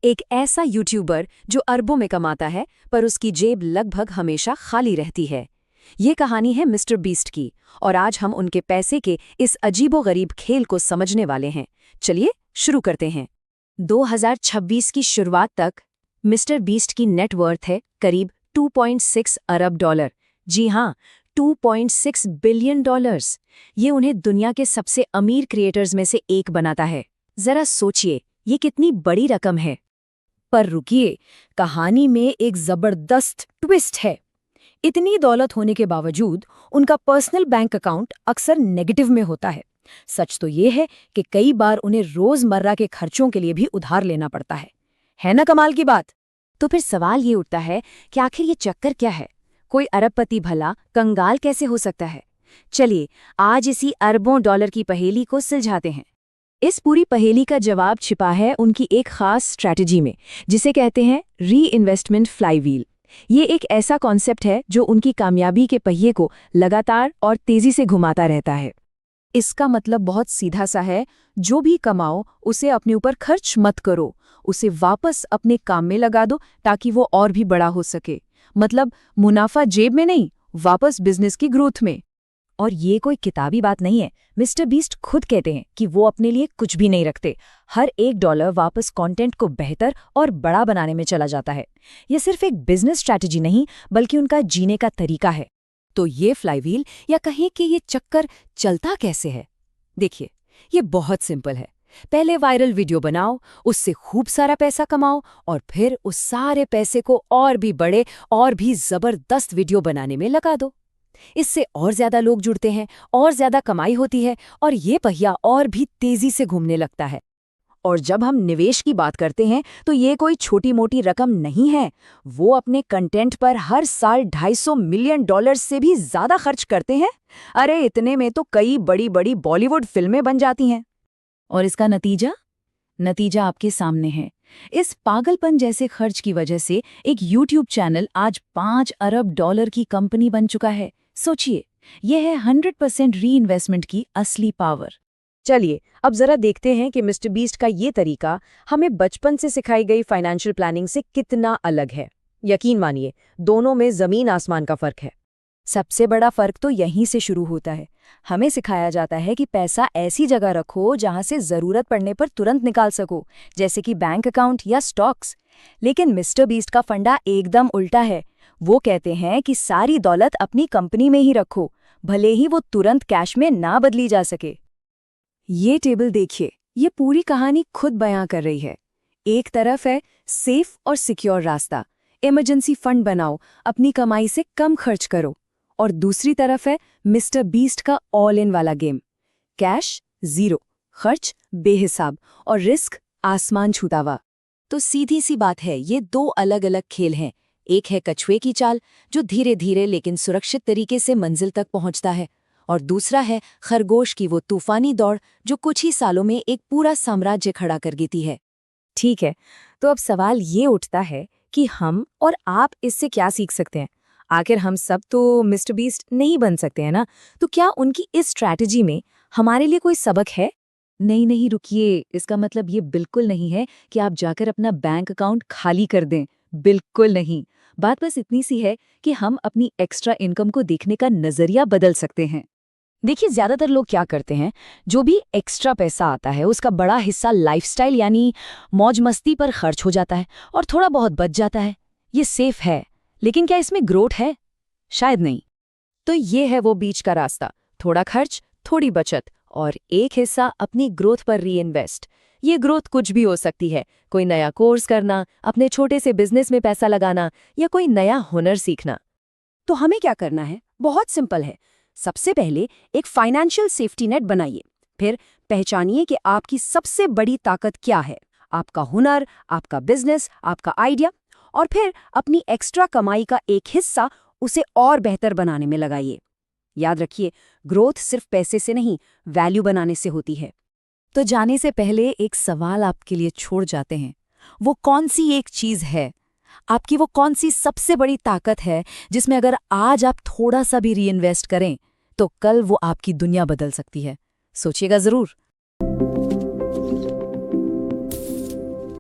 एक ऐसा यूट्यूबर जो अरबों में कमाता है पर उसकी जेब लगभग हमेशा खाली रहती है। ये कहानी है मिस्टर बीस्ट की और आज हम उनके पैसे के इस अजीबोगरीब खेल को समझने वाले हैं। चलिए शुरू करते हैं। 2026 की शुरुआत तक मिस्टर बीस्ट की नेटवर्थ है करीब 2.6 अरब डॉलर। जी हाँ, 2.6 बिलियन डॉलर्स। ये उन्हें दुनिया के सबसे अमीर क्रिएटर्स में से एक बनाता है। जरा सोचिए, ये कितनी बड़ी रकम है। पर रुकिए, कहानी में एक जबरदस्त ट्विस्ट है। इतनी दौलत होने के बावजूद उनका पर्सनल बैंक अकाउंट अक्सर नेगेटिव में होता है। सच तो ये है कि कई बार उन्हें रोजमर्रा के खर्चों के लिए भी उधार लेना पड़ता है ना कमाल की बात। तो फिर सवाल ये उठता है कि आखिर ये चक्कर क्या है? कोई अरबपति भला कंगाल कैसे हो सकता है? चलिए आज इसी अरबों डॉलर की पहेली को सुलझाते हैं। इस पूरी पहेली का जवाब छिपा है उनकी एक खास स्ट्रैटेजी में, जिसे कहते हैं री इन्वेस्टमेंट फ्लाईव्हील। ये एक ऐसा कॉन्सेप्ट है जो उनकी कामयाबी के पहिए को लगातार और तेजी से घुमाता रहता है। इसका मतलब बहुत सीधा सा है, जो भी कमाओ उसे अपने ऊपर खर्च मत करो, उसे वापस अपने काम में लगा दो ताकि वो और भी बड़ा हो सके। मतलब मुनाफा जेब में नहीं, वापस बिजनेस की ग्रोथ में। और ये कोई किताबी बात नहीं है। मिस्टर बीस्ट खुद कहते हैं कि वो अपने लिए कुछ भी नहीं रखते। हर एक डॉलर वापस कंटेंट को बेहतर और बड़ा बनाने में चला जाता है। ये सिर्फ एक बिजनेस स्ट्रैटेजी नहीं, बल्कि उनका जीने का तरीका है। तो ये फ्लाईव्हील या कहें कि ये चक्कर चलता कैसे है? देखिए, ये बहुत सिंपल है। पहले वायरल वीडियो बनाओ, उससे खूब सारा पैसा कमाओ और फिर उस सारे पैसे को और भी बड़े और भी जबरदस्त वीडियो बनाने में लगा दो। इससे और ज्यादा लोग जुड़ते हैं, और ज्यादा कमाई होती है और ये पहिया और भी तेजी से घूमने लगता है। और जब हम निवेश की बात करते हैं तो ये कोई छोटी मोटी रकम नहीं है। वो अपने कंटेंट पर हर साल 250 मिलियन डॉलर से भी ज्यादा खर्च करते हैं। अरे इतने में तो कई बड़ी बड़ी बॉलीवुड फिल्में बन जाती हैं। और इसका नतीजा आपके सामने है। इस पागलपन जैसे खर्च की वजह से एक यूट्यूब चैनल आज 5 अरब डॉलर की कंपनी बन चुका है। सोचिए, यह है 100% री इन्वेस्टमेंट की असली पावर। चलिए अब जरा देखते हैं कि मिस्टर बीस्ट का ये तरीका हमें बचपन से सिखाई गई फाइनेंशियल प्लानिंग से कितना अलग है। यकीन मानिए, दोनों में जमीन आसमान का फर्क है। सबसे बड़ा फर्क तो यहीं से शुरू होता है। हमें सिखाया जाता है कि पैसा ऐसी जगह रखो जहां से जरूरत पड़ने पर तुरंत निकाल सको, जैसे कि बैंक अकाउंट या स्टॉक्स। लेकिन मिस्टर बीस्ट का फंडा एकदम उल्टा है। वो कहते हैं कि सारी दौलत अपनी कंपनी में ही रखो, भले ही वो तुरंत कैश में ना बदली जा सके। ये टेबल देखिए, ये पूरी कहानी खुद बयां कर रही है। एक तरफ है सेफ और सिक्योर रास्ता, इमरजेंसी फंड बनाओ, अपनी कमाई से कम खर्च करो। और दूसरी तरफ है मिस्टर बीस्ट का ऑल इन वाला गेम, कैश जीरो, खर्च बेहिसाब और रिस्क आसमान छूता हुआ। तो सीधी सी बात है, ये दो अलग अलग खेल हैं। एक है कछुए की चाल, जो धीरे धीरे लेकिन सुरक्षित तरीके से मंजिल तक पहुंचता है, और दूसरा है खरगोश की वो तूफानी दौड़ जो कुछ ही सालों में एक पूरा साम्राज्य खड़ा कर देती है। ठीक है, तो अब सवाल ये उठता है कि हम और आप इससे क्या सीख सकते हैं? आखिर हम सब तो मिस्टर बीस्ट नहीं बन सकते हैं ना। तो क्या उनकी इस स्ट्रैटेजी में हमारे लिए कोई सबक है? नहीं रुकिए, इसका मतलब ये बिल्कुल नहीं है कि आप जाकर अपना बैंक अकाउंट खाली कर दें। बिल्कुल नहीं। बात बस इतनी सी है कि हम अपनी एक्स्ट्रा इनकम को देखने का नजरिया बदल सकते हैं। देखिए, ज्यादातर लोग क्या करते हैं, जो भी एक्स्ट्रा पैसा आता है उसका बड़ा हिस्सा लाइफस्टाइल यानी मौज मस्ती पर खर्च हो जाता है और थोड़ा बहुत बच जाता है। ये सेफ है, लेकिन क्या इसमें ग्रोथ है? शायद नहीं। तो ये है वो बीच का रास्ता, थोड़ा खर्च, थोड़ी बचत और एक हिस्सा अपनी ग्रोथ पर री इन्वेस्ट। ये ग्रोथ कुछ भी हो सकती है, कोई नया कोर्स करना, अपने छोटे से बिजनेस में पैसा लगाना या कोई नया हुनर सीखना। तो हमें क्या करना है? बहुत सिंपल है। सबसे पहले एक फाइनेंशियल सेफ्टी नेट बनाइए। फिर पहचानिए कि आपकी सबसे बड़ी ताकत क्या है, आपका हुनर, आपका बिजनेस, आपका आइडिया। और फिर अपनी एक्स्ट्रा कमाई का एक हिस्सा उसे और बेहतर बनाने में लगाइए। याद रखिए, ग्रोथ सिर्फ पैसे से नहीं, वैल्यू बनाने से होती है। तो जाने से पहले एक सवाल आपके लिए छोड़ जाते हैं। वो कौन सी एक चीज है, आपकी वो कौन सी सबसे बड़ी ताकत है, जिसमें अगर आज आप थोड़ा सा भी री इन्वेस्ट करें तो कल वो आपकी दुनिया बदल सकती है? सोचिएगा जरूर।